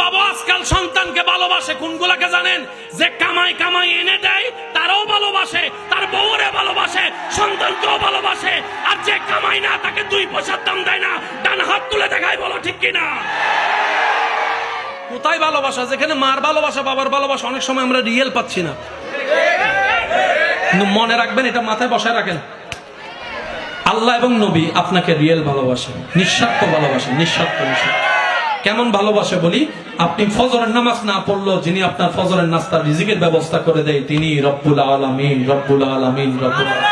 বাবা আজকাল সন্তানকে ভালোবাসে কোনগুলাকে জানেন? যে কামাই কামাই এনে দেয় তারও ভালোবাসে, তার বউরে ভালোবাসে, সন্তানকেও ভালোবাসে। আর যে কামাই না তাকে 2 পয়সার দাম দেয় না। ডান হাত তুলে দেখায়, বলো ঠিক কিনা? কোথায় ভালোবাসা? যেখানে মার ভালোবাসা, বাবার ভালোবাসা অনেক সময় আমরা রিয়েল পাচ্ছি না। কিন্তু মনে রাখবেন, এটা মাথায় বসায় রাখেন, আল্লাহ এবং নবী আপনাকে রিয়েল ভালোবাসেন, নিঃস্বার্থ ভালোবাসেন, নিঃস্বার্থ। কেমন ভালোবাসে বলি, আপনি ফজরের নামাজ না পড়লেও যিনি আপনার ফজরের নাস্তার রিজিকের ব্যবস্থা করে দেয় তিনি রব্বুল আলামিন, রব্বুল আলামিন, রব্বুল আলামিন।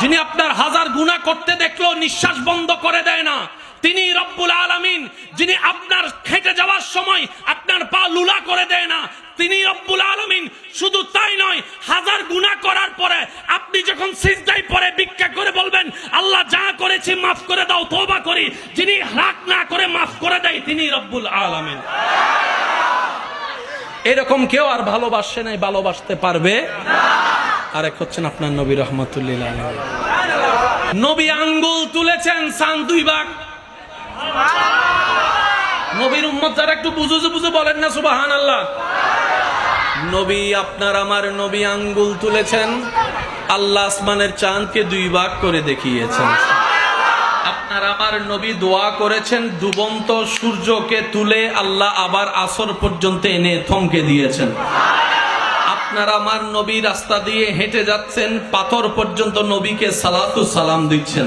যিনি আপনার 1000 গুনাহ করতে দেখলো নিঃশ্বাস বন্ধ করে দেয় না তিনি রব্বুল আলামিন। যিনি আপনার খেটে যাওয়ার সময় আপনার পা লুলা করে দেয় না তিনি রব্বুল আলামিন। শুধু তাই নয়, 1000 গুনাহ করার পরে আপনি যখন সিজদায় পড়ে ভিক্ষা করে বলবেন আল্লাহ যা করেছি মাফ করে দাও, তওবা করি, যিনি রাগ না করে মাফ করে দেয় তিনি রব্বুল আলামিন। এরকম কেউ আর ভালোবাসে নাই, ভালোবাসতে পারবে না। আরেক হচ্ছেন আপনার নবী রাহমাতুল্লিল আলাইহি। নবী আঙ্গুল তুলেছেন, সান 2 ভাগ। নবীর উম্মত যারা একটু বুঝে বলেন না সুবহানাল্লাহ। নবী আপনার আমার নবী আঙ্গুল তুলেছেন, আল্লাহ আসমানের চাঁদকে 2 ভাগ করে দেখিয়েছেন। আপনার আমার নবী দোয়া করেছেন, ডুবন্ত সূর্যকে তুলে আল্লাহ আবার আসর পর্যন্ত এনে থমকে দিয়েছেন। আপনার আমার নবী রাস্তা দিয়ে হেঁটে যাচ্ছেন, পাথর পর্যন্ত নবীকে সালাতু সালাম দিচ্ছেন।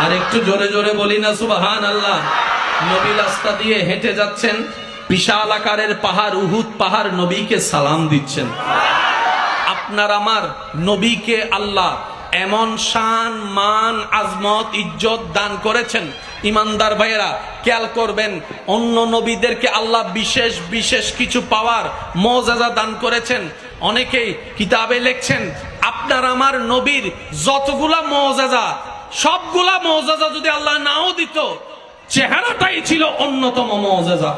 আর একটু জোরে জোরে বলি না সুবহানাল্লাহ। নবী রাস্তা দিয়ে হেঁটে যাচ্ছেন, বিশাল আকারের পাহাড় উহুদ পাহাড় নবীকে সালাম দিচ্ছেন। আপনার আমার নবীকে আল্লাহ এমন শান, মান, আজমত, ইজ্জত দান করেছেন। ইমানদার ভাইয়েরা খেয়াল করবেন, অন্য নবীদেরকে আল্লাহ বিশেষ বিশেষ কিছু পাওয়ার মুআজিজা দান করেছেন। অনেকেই কিতাবে লিখছেন আপনার আমার নবীর যতগুলা মুআজিজা, সবগুলা মুআজিজা যদি আল্লাহ নাও দিত, চেহারাটাই ছিল অন্যতম মুআজিজা।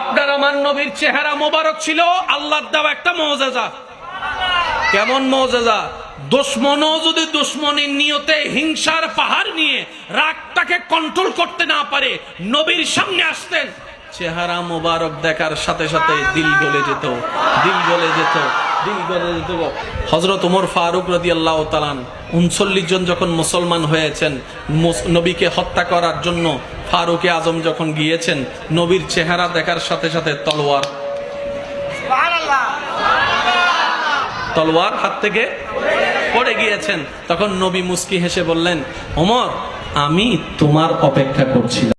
আপনার আমার নবীর চেহারা মোবারক ছিল আল্লাহর দেওয়া একটা মুআজিজা। কেমন মুআজিজা? দুশমনও যদি দুশমনির নিয়তে হিংসার পাহাড় নিয়ে রাগটাকে কন্ট্রোল করতে না পারে, নবীর সামনে আসতেন, চেহারা মোবারক দেখার সাথে সাথে দিল গলে যেত, দিল গলে যেত, দিল গলে যেত। হযরত ওমর ফারুক রাদিয়াল্লাহু তাআলা 39 জন যখন মুসলমান হয়েছেন, নবীকে হত্যা করার জন্য ফারুক আজম যখন গিয়েছেন, নবীর চেহারা দেখার সাথে সাথে তলোয়ার হাত থেকে পড়ে গিয়েছেন। তখন নবী মুস্কি হেসে বললেন, ওমর আমি তোমার অপেক্ষা করছিলাম।